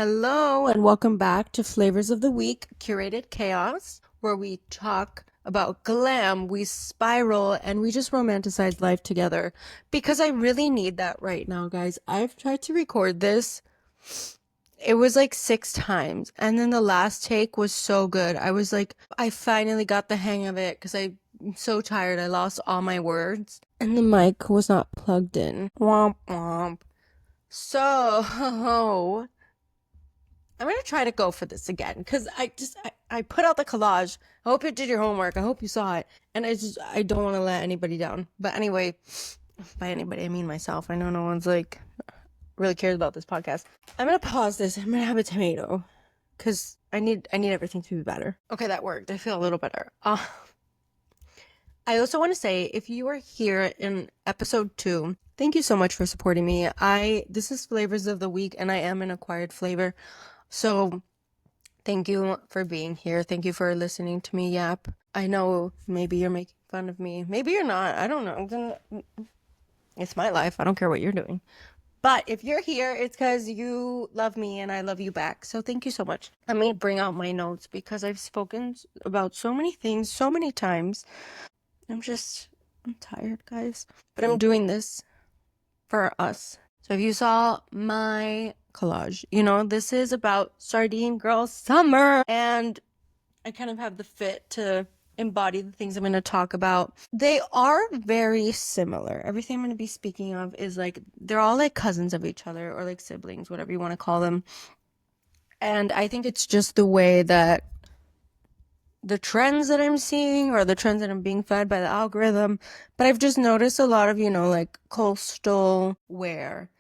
Hello and welcome back to Flavors of the Week, Curated Chaos, where we talk about glam, we spiral, and we just romanticize life together because I really need that right now, guys. I've tried to record this. It was like 6 times, and then the last take was so good. I was like, I finally got the hang of it because I'm so tired. I lost all my words, and the mic was not plugged in. Womp womp. So, I'm gonna try to go for this again because I put out the collage. I hope you did your homework. I hope you saw it. And I don't want to let anybody down. But anyway, by anybody I mean myself. I know no one's like really cares about this podcast. I'm gonna pause this. I'm gonna have a tomato because I need everything to be better. Okay, that worked. I feel a little better. I also want to say if you are here in episode 2, thank you so much for supporting me. This is Flavors of the Week and I am an acquired flavor. So thank you for being here. Thank you for listening to me yap. I know maybe you're making fun of me. Maybe you're not. I don't know. It's my life. I don't care what you're doing. But if you're here, it's because you love me and I love you back. So thank you so much. Let me bring out my notes because I've spoken about so many things so many times. I'm tired, guys. But I'm doing this for us. So if you saw my collage, this is about Sardine Girl Summer. And I kind of have the fit to embody the things I'm going to talk about. They are very similar. Everything I'm going to be speaking of is like, they're all like cousins of each other or like siblings, whatever you want to call them. And I think it's just the way that the trends that I'm seeing or the trends that I'm being fed by the algorithm. But I've just noticed a lot of, like coastal wear.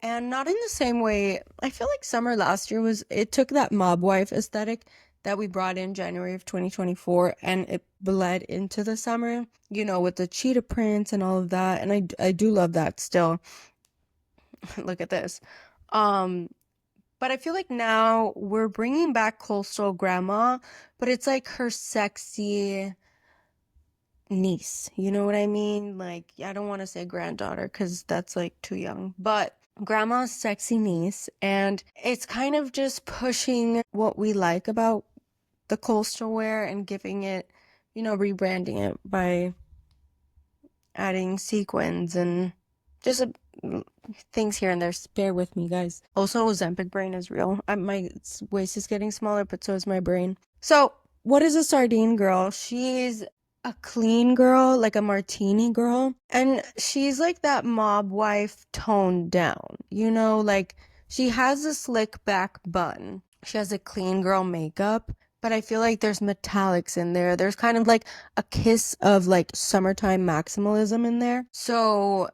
And not in the same way. I feel like summer last year it took that mob wife aesthetic that we brought in January of 2024 and it bled into the summer, with the cheetah prints and all of that. And I do love that still. Look at this. But I feel like now we're bringing back coastal grandma, but it's like her sexy niece. You know what I mean? Like, I don't want to say granddaughter because that's like too young, but grandma's sexy niece. And it's kind of just pushing what we like about the coastal wear and giving it, rebranding it by adding sequins and just things here and there. Bear with me, guys. Also, Ozempic brain is real. My waist is getting smaller, but so is my brain. So, what is a sardine girl? She's a clean girl, like a martini girl. And she's like that mob wife toned down. Like she has a slick back bun. She has a clean girl makeup. But I feel like there's metallics in there. There's kind of like a kiss of like summertime maximalism in there. So,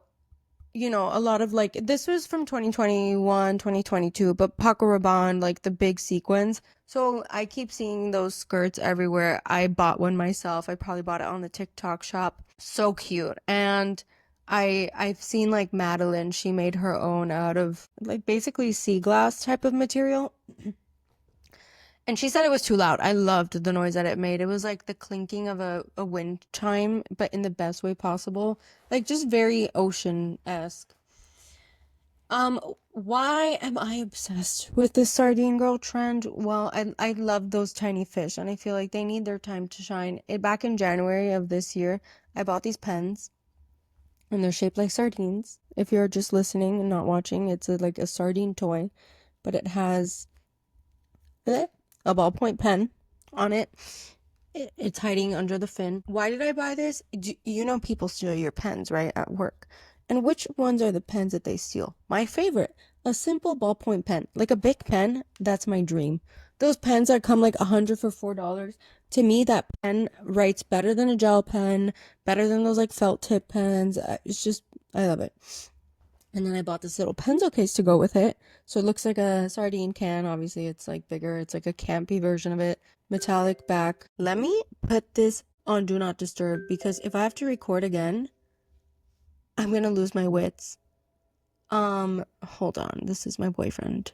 a lot of like, this was from 2021, 2022, but Paco Rabanne, like the big sequins. So I keep seeing those skirts everywhere. I bought one myself. I probably bought it on the TikTok shop. So cute. And I've seen like Madeline, she made her own out of like basically sea glass type of material. And she said it was too loud. I loved the noise that it made. It was like the clinking of a wind chime, but in the best way possible. Like just very ocean-esque. Why am I obsessed with this sardine girl trend? Well, I love those tiny fish and I feel like they need their time to shine. Back in January of this year, I bought these pens and they're shaped like sardines. If you're just listening and not watching, it's like a sardine toy, but it has a ballpoint pen on it. It's hiding under the fin. Why did I buy this? People steal your pens, right, at work. And which ones are the pens that they steal? My favorite, a simple ballpoint pen. Like a big pen, that's my dream. Those pens that come like 100 for $4. To me, that pen writes better than a gel pen, better than those like felt tip pens. It's just, I love it. And then I bought this little pencil case to go with it. So it looks like a sardine can. Obviously, it's like bigger. It's like a campy version of it. Metallic back. Let me put this on Do Not Disturb because if I have to record again, I'm going to lose my wits. Hold on. This is my boyfriend.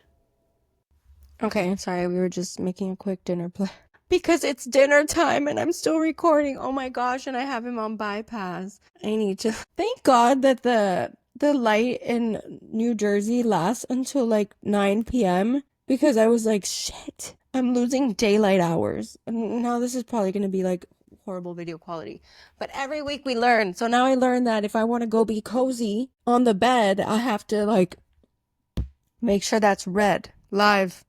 Okay, sorry. We were just making a quick dinner play. Because it's dinner time and I'm still recording. Oh my gosh, and I have him on bypass. I need to thank God that the light in New Jersey lasts until like 9 p.m. because I was like, shit, I'm losing daylight hours. And now this is probably going to be like horrible video quality. But every week we learn. So now I learned that if I want to go be cozy on the bed, I have to like make sure that's red live.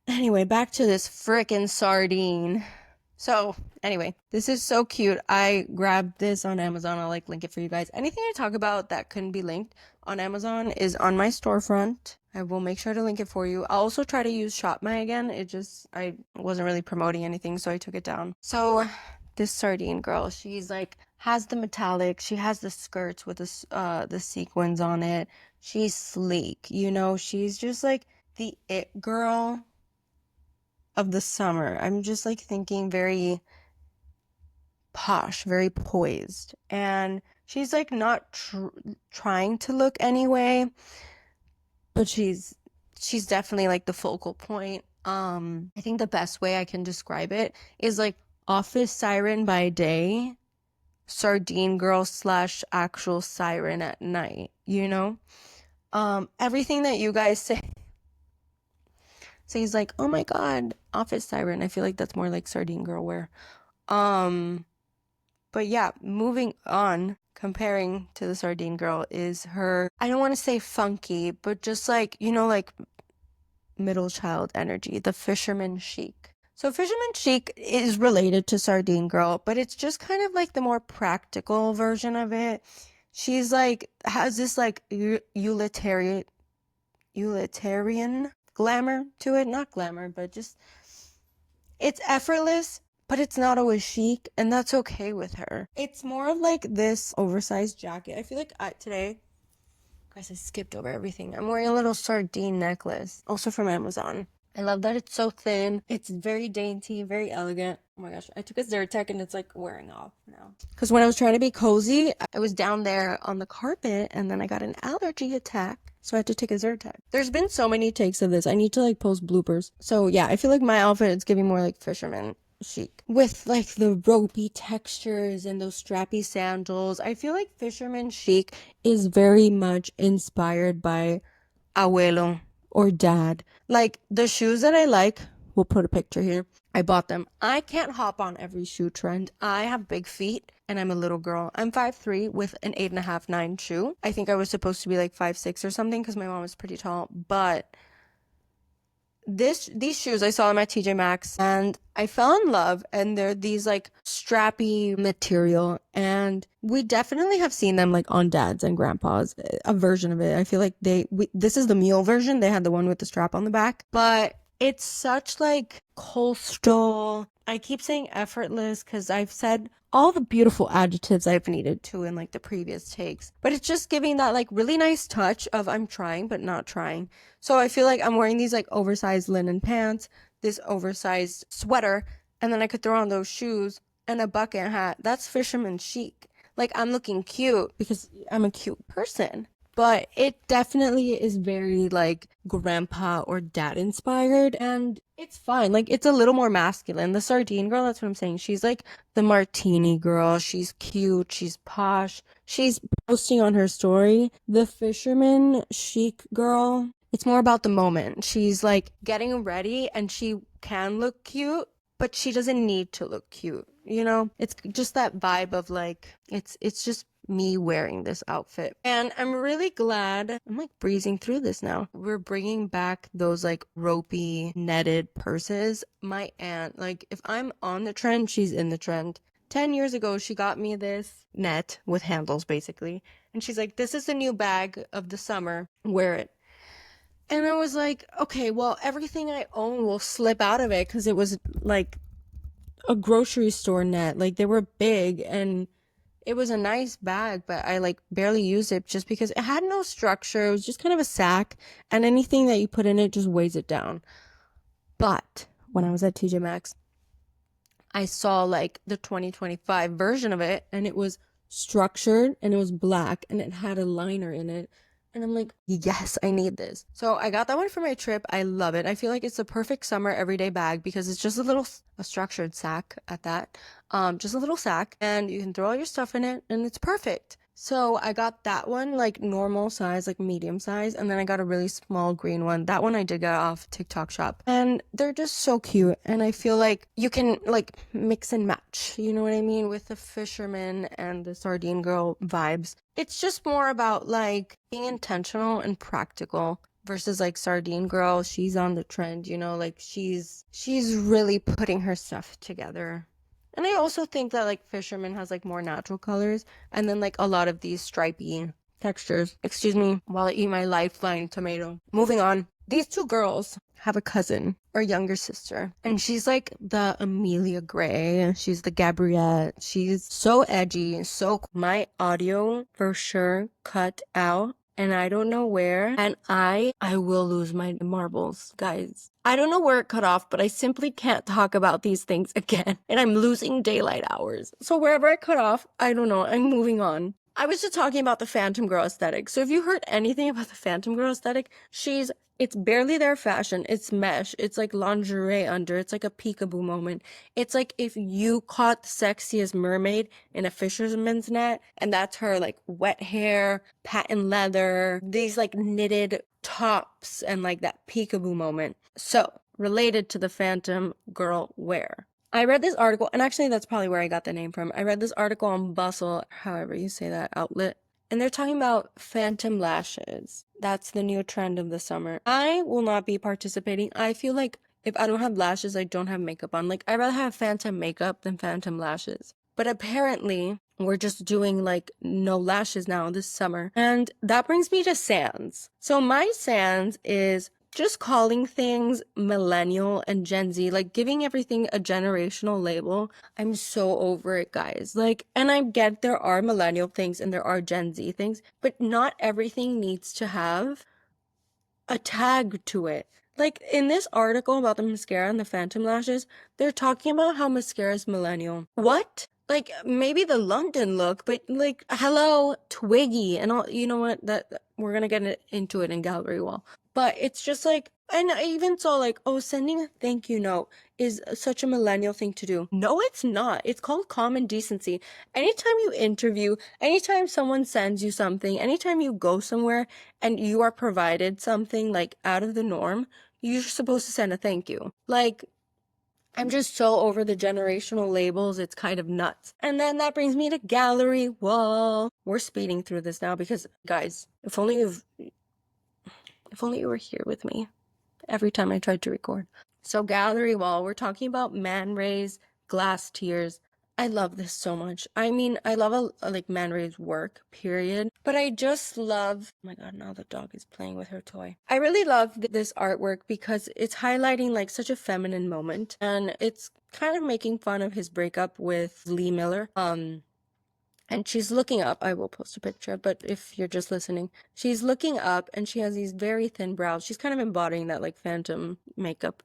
Anyway, back to this frickin' sardine. So, anyway, this is so cute. I grabbed this on Amazon. I'll like link it for you guys. Anything I talk about that couldn't be linked on Amazon is on my storefront. I will make sure to link it for you. I'll also try to use ShopMy again. I wasn't really promoting anything, so I took it down. So, this sardine girl, she's like, has the metallic. She has the skirts with the sequins on it. She's sleek, you know? She's just like the it girl of the summer. I'm just like thinking very posh, very poised. And she's like not trying to look anyway, but she's definitely like the focal point. I think the best way I can describe it is like office siren by day, sardine girl / actual siren at night, you know? Everything that you guys say. So he's like, oh my God, office siren. I feel like that's more like sardine girl wear. But yeah, moving on, comparing to the sardine girl is her, I don't want to say funky, but just like, you know, like middle child energy, the fisherman chic. So fisherman chic is related to sardine girl, but it's just kind of like the more practical version of it. She's like, has this like utilitarian glamour to it. Not glamour, but just it's effortless, but it's not always chic, and that's okay with her. It's more of like this oversized jacket. I feel like today, guys, I skipped over everything. I'm wearing a little sardine necklace, also from Amazon. I love that it's so thin. It's very dainty, very elegant. Oh my gosh, I took a Zyrtec and it's like wearing off now. Because when I was trying to be cozy, I was down there on the carpet and then I got an allergy attack. So I had to take a Zyrtec. There's been so many takes of this. I need to like post bloopers. So yeah, I feel like my outfit is giving more like fisherman chic. With like the ropey textures and those strappy sandals. I feel like fisherman chic is very much inspired by abuelo or dad. Like the shoes that I like, we'll put a picture here. I bought them. I can't hop on every shoe trend. I have big feet and I'm a little girl. I'm 5'3" with an 8.5, 9 shoe. I think I was supposed to be like 5'6" or something because my mom was pretty tall. But these shoes I saw them at TJ Maxx and I fell in love, and they're these like strappy material, and we definitely have seen them like on dads and grandpas, a version of it. I feel like this is the mule version. They had the one with the strap on the back, but it's such like coastal. I keep saying effortless because I've said all the beautiful adjectives I've needed to in like the previous takes, but it's just giving that like really nice touch of I'm trying but not trying. So I feel like I'm wearing these like oversized linen pants, this oversized sweater, and then I could throw on those shoes and a bucket hat. That's fisherman chic. Like I'm looking cute because I'm a cute person. But it definitely is very like grandpa or dad inspired, and it's fine. Like it's a little more masculine. The sardine girl, that's what I'm saying. She's like the martini girl. She's cute. She's posh. She's posting on her story. The fisherman chic girl, it's more about the moment. She's like getting ready and she can look cute, but she doesn't need to look cute. You know, it's just that vibe of like, it's just me wearing this outfit. And I'm really glad, I'm like breezing through this now. We're bringing back those like ropey netted purses. My aunt, like if I'm on the trend, she's in the trend. 10 years ago, she got me this net with handles basically. And she's like, this is the new bag of the summer. Wear it. And I was like, okay, well, everything I own will slip out of it because it was like a grocery store net. Like they were big and it was a nice bag, but I like barely used it just because it had no structure. It was just kind of a sack, and anything that you put in it just weighs it down. But when I was at TJ Maxx, I saw like the 2025 version of it, and it was structured and it was black and it had a liner in it. And I'm like, yes, I need this. So I got that one for my trip. I love it. I feel like it's the perfect summer everyday bag because it's just a structured sack at that. Just a little sack, and you can throw all your stuff in it and it's perfect. So I got that one like normal size, like medium size, and then I got a really small green one. That one I did get off TikTok shop. And they're just so cute. And I feel like you can like mix and match, you know what I mean, with the fisherman and the Sardine Girl vibes. It's just more about like being intentional and practical versus like Sardine Girl. She's on the trend, you know, like she's really putting her stuff together. And I also think that like fisherman has like more natural colors and then like a lot of these stripy textures. Excuse me while I eat my lifeline tomato. Moving on. These two girls have a cousin or younger sister, and she's like the Amelia Gray. She's the Gabriette. She's so edgy, so my audio for sure cut out. And I don't know where, and I will lose my marbles, guys. I don't know where it cut off, but I simply can't talk about these things again, and I'm losing daylight hours. So wherever I cut off, I don't know. I'm moving on. I was just talking about the Phantom Girl aesthetic. So if you heard anything about the Phantom Girl aesthetic, it's barely their fashion. It's mesh. It's like lingerie under. It's like a peekaboo moment. It's like if you caught the sexiest mermaid in a fisherman's net, and that's her like wet hair, patent leather, these like knitted tops, and like that peekaboo moment. So, related to the Phantom Girl wear. I read this article, and actually that's probably where I got the name from. I read this article on Bustle, however you say that outlet, and they're talking about phantom lashes. That's the new trend of the summer. I will not be participating. I feel like if I don't have lashes, I don't have makeup on. Like, I'd rather have phantom makeup than phantom lashes. But apparently, we're just doing like no lashes now this summer. And that brings me to Sans. So my Sans is just calling things millennial and Gen Z, like giving everything a generational label. I'm so over it, guys. Like, and I get there are millennial things and there are Gen Z things, but not everything needs to have a tag to it. Like in this article about the mascara and the phantom lashes, they're talking about how mascara is millennial. What? Like maybe the London look, but like hello, Twiggy and all. You know what? That we're gonna get into it in gallery wall. But it's just like, and I even saw like, oh, sending a thank you note is such a millennial thing to do. No, it's not. It's called common decency. Anytime you interview, anytime someone sends you something, anytime you go somewhere and you are provided something like out of the norm, you're supposed to send a thank you. Like, I'm just so over the generational labels. It's kind of nuts. And then that brings me to gallery wall. We're speeding through this now because, guys, if only you were here with me every time I tried to record. So gallery wall, we're talking about Man Ray's glass tears. I love this so much. I mean, I love like Man Ray's work, period. But I just love, oh my God, now the dog is playing with her toy. I really love this artwork because it's highlighting like such a feminine moment. And it's kind of making fun of his breakup with Lee Miller. And she's looking up. I will post a picture, but if you're just listening, she's looking up and she has these very thin brows. She's kind of embodying that like phantom makeup.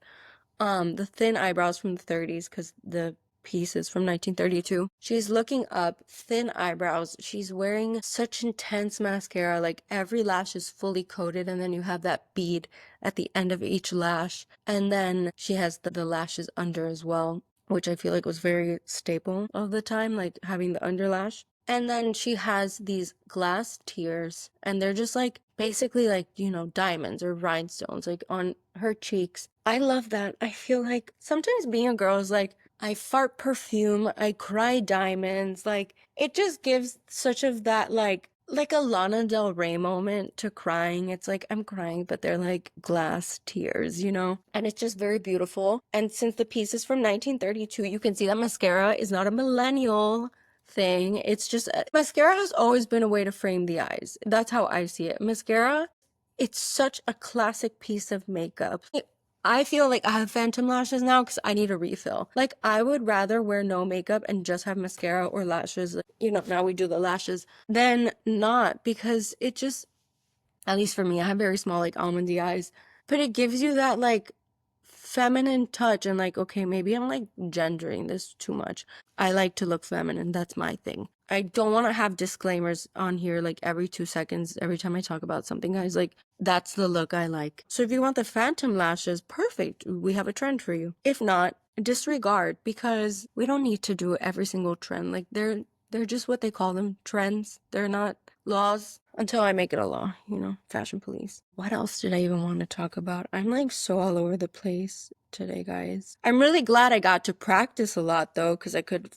The thin eyebrows from the 30s because the piece is from 1932. She's looking up, thin eyebrows. She's wearing such intense mascara, like every lash is fully coated, and then you have that bead at the end of each lash. And then she has the lashes under as well, which I feel like was very staple of the time, like having the underlash. And then she has these glass tears, and they're just like basically like, you know, diamonds or rhinestones like on her cheeks. I love that. I feel like sometimes being a girl is like, I fart perfume, I cry diamonds. Like it just gives such of that like a Lana Del Rey moment to crying. It's like I'm crying, but they're like glass tears, you know? And it's just very beautiful. And since the piece is from 1932, you can see that mascara is not a millennial thing. It's just mascara has always been a way to frame the eyes. That's how I see it. Mascara, it's such a classic piece of makeup. I feel like I have phantom lashes now because I need a refill. Like I would rather wear no makeup and just have mascara or lashes. You know, now we do the lashes than not, because it just, at least for me, I have very small like almondy eyes, but it gives you that like feminine touch. And like, okay, maybe I'm like gendering this too much. I like to look feminine. That's my thing. I don't want to have disclaimers on here like every 2 seconds every time I talk about something, guys. Like that's the look I like. So if you want the phantom lashes, perfect, we have a trend for you. If not, disregard, because we don't need to do every single trend. Like They're just what they call them, trends. They're not laws until I make it a law, fashion police. What else did I even want to talk about? I'm like so all over the place today, guys. I'm really glad I got to practice a lot though, because I could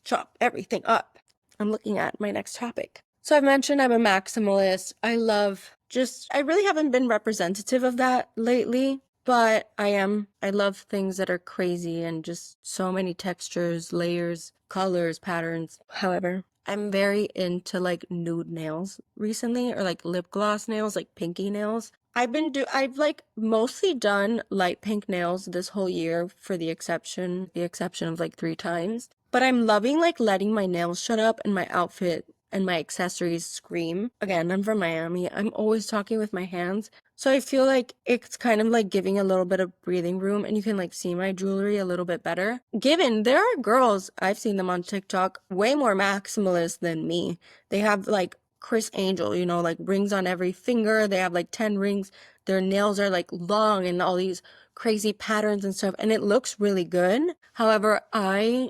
chop everything up. I'm looking at my next topic. So I've mentioned I'm a maximalist. I really haven't been representative of that lately, but I am. I love things that are crazy and just so many textures, layers, colors, patterns. However, I'm very into like nude nails recently, or like lip gloss nails, like pinky nails. I've like mostly done light pink nails this whole year for the exception of like 3 times. But I'm loving like letting my nails shut up and my outfit and my accessories scream. Again, I'm from Miami. I'm always talking with my hands. So I feel like it's kind of like giving a little bit of breathing room, and you can like see my jewelry a little bit better. Given there are girls, I've seen them on TikTok, way more maximalist than me. They have like Chris Angel, like rings on every finger. They have like 10 rings. Their nails are like long and all these crazy patterns and stuff, and it looks really good. However, I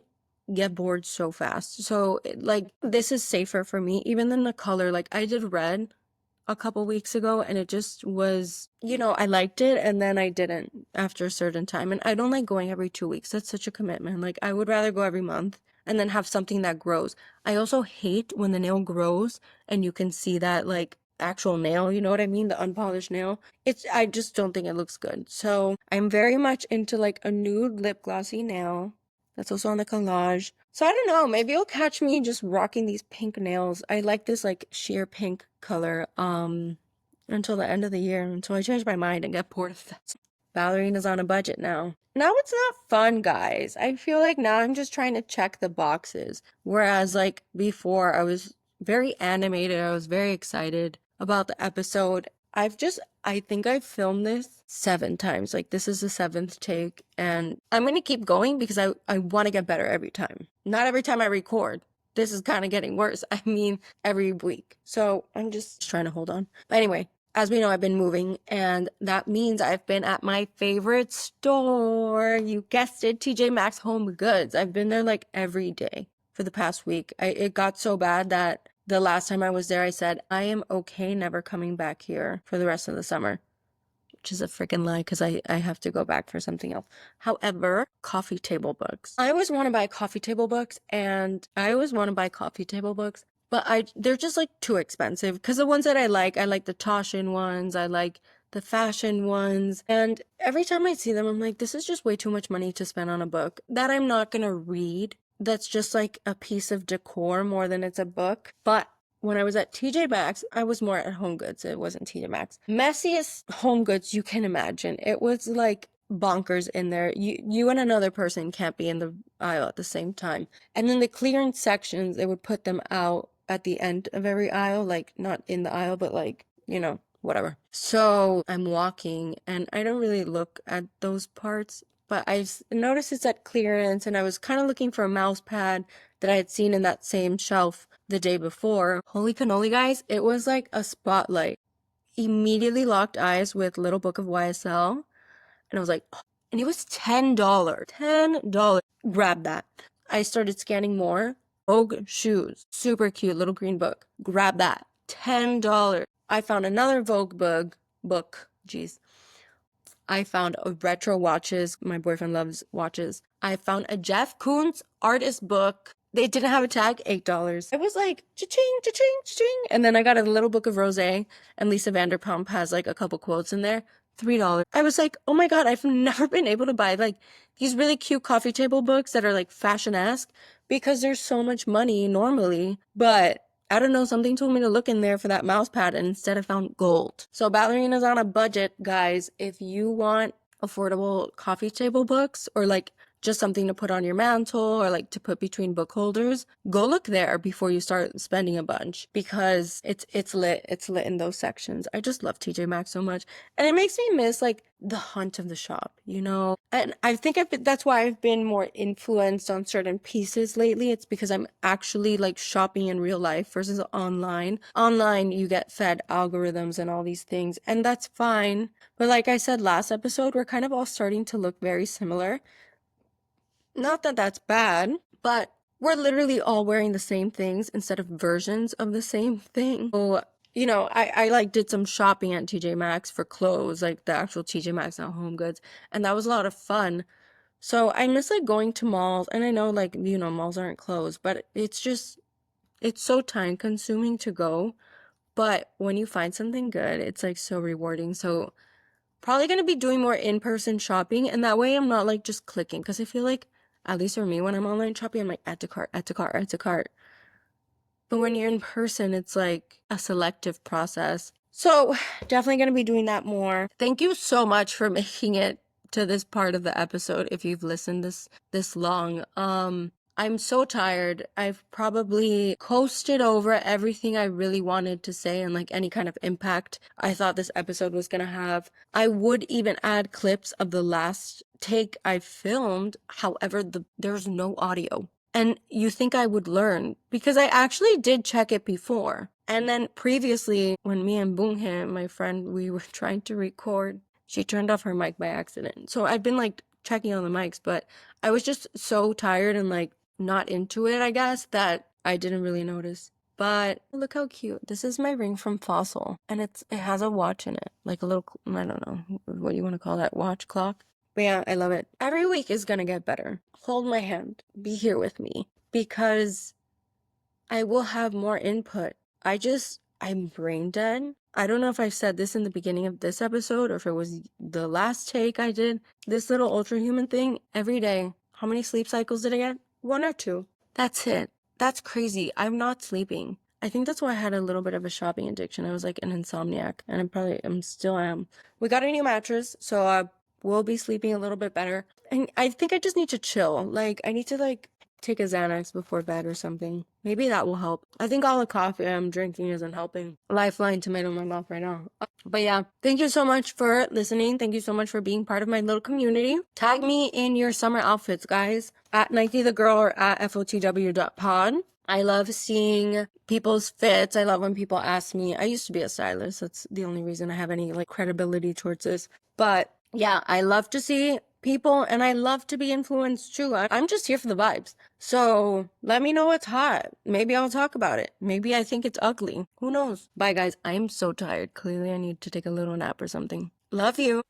get bored so fast. So this is safer for me even than the color. Like I did red a couple weeks ago and it just was, I liked it and then I didn't after a certain time. And I don't like going every 2 weeks. That's such a commitment. Like I would rather go every month and then have something that grows. I also hate when the nail grows and you can see that like actual nail, you know what I mean? The unpolished nail. I just don't think it looks good. So I'm very much into like a nude lip glossy nail. That's also on the collage. So I don't know, maybe you'll catch me just rocking these pink nails. I like this like sheer pink color until the end of the year, until I change my mind and get bored of that. Ballerina's on a budget now. Now it's not fun, guys. I feel like now I'm just trying to check the boxes. Whereas like before I was very animated, I was very excited about the episode. I think I've filmed this 7 times. Like this is the 7th take and I'm going to keep going because I want to get better every time. Not every time I record. This is kind of getting worse. I mean, every week. So I'm just trying to hold on. But anyway, as we know, I've been moving and that means I've been at my favorite store. You guessed it, TJ Maxx Home Goods. I've been there like every day for the past week. It got so bad that the last time I was there, I said, I am okay never coming back here for the rest of the summer, which is a freaking lie because I have to go back for something else. However, coffee table books. I always want to buy coffee table books but they're just like too expensive because the ones that I like the Toshin ones, I like the fashion ones. And every time I see them, I'm like, this is just way too much money to spend on a book that I'm not going to read. That's just like a piece of decor more than it's a book. But when I was at TJ Maxx, I was more at Home Goods. It wasn't TJ Maxx. Messiest Home Goods you can imagine. It was like bonkers in there. You and another person can't be in the aisle at the same time. And then the clearance sections, they would put them out at the end of every aisle, like not in the aisle, but like, whatever. So I'm walking and I don't really look at those parts, but I noticed it's at clearance and I was kind of looking for a mouse pad that I had seen in that same shelf the day before. Holy cannoli, guys, it was like a spotlight. Immediately locked eyes with Little Book of YSL and I was like, oh. And it was $10. $10. Grab that. I started scanning more. Vogue shoes. Super cute little green book. Grab that. $10. I found another Vogue book. Jeez. I found a retro watches. My boyfriend loves watches. I found a Jeff Koons artist book. They didn't have a tag, $8. It was like, cha-ching, cha-ching, cha-ching. And then I got a Little Book of Rosé, and Lisa Vanderpump has like a couple quotes in there. $3. I was like, oh my God, I've never been able to buy like these really cute coffee table books that are like fashion-esque because there's so much money normally. But I don't know, something told me to look in there for that mouse pad and instead I found gold. So Ballerina's on a budget, guys. If you want affordable coffee table books or like just something to put on your mantle or like to put between book holders, go look there before you start spending a bunch because it's lit. It's lit in those sections. I just love TJ Maxx so much. And it makes me miss like the hunt of the shop, And I think that's why I've been more influenced on certain pieces lately. It's because I'm actually like shopping in real life versus online. Online, you get fed algorithms and all these things, and that's fine. But like I said last episode, we're kind of all starting to look very similar. Not that that's bad, but we're literally all wearing the same things instead of versions of the same thing. So, you know, I like did some shopping at TJ Maxx for clothes, like the actual TJ Maxx, not Home Goods, and that was a lot of fun. So I miss like going to malls, and I know like, you know, malls aren't closed, but it's just, it's so time consuming to go. But when you find something good, it's like so rewarding. So probably gonna be doing more in-person shopping, and that way I'm not like just clicking, because I feel like, at least for me, when I'm online shopping, I'm like add to cart, add to cart, add to cart. But when you're in person, it's like a selective process. So definitely going to be doing that more. Thank you so much for making it to this part of the episode if you've listened this long. I'm so tired. I've probably coasted over everything I really wanted to say and like any kind of impact I thought this episode was gonna have. I would even add clips of the last take I filmed. However, there's no audio. And you think I would learn, because I actually did check it before. And then previously, when me and Boonghe, my friend, we were trying to record, she turned off her mic by accident. So I'd been like checking on the mics, but I was just so tired and like not into it, I guess, that I didn't really notice. But look how cute. This is my ring from Fossil, and it has a watch in it, like a little, I don't know, what do you want to call that, watch clock? But yeah, I love it. Every week is gonna get better. Hold my hand. Be here with me, because I will have more input. I'm brain dead. I don't know if I said this in the beginning of this episode or if it was the last take I did. This little ultra human thing every day. How many sleep cycles did I get? 1 or 2. That's it. That's crazy. I'm not sleeping. I think that's why I had a little bit of a shopping addiction. I was like an insomniac, and I'm still am. We got a new mattress, so we'll be sleeping a little bit better. And I think I just need to chill. Like, I need to like take a Xanax before bed or something. Maybe that will help. I think all the coffee I'm drinking isn't helping. Lifeline tomato in my mouth right now. But yeah, thank you so much for listening. Thank you so much for being part of my little community. Tag me in your summer outfits, guys, at Nike the Girl or at FOTW.pod. I love seeing people's fits. I love when people ask me. I used to be a stylist. That's the only reason I have any like credibility towards this. But yeah, I love to see people, and I love to be influenced too. I'm just here for the vibes. So let me know what's hot. Maybe I'll talk about it. Maybe I think it's ugly. Who knows? Bye, guys. I'm so tired. Clearly, I need to take a little nap or something. Love you.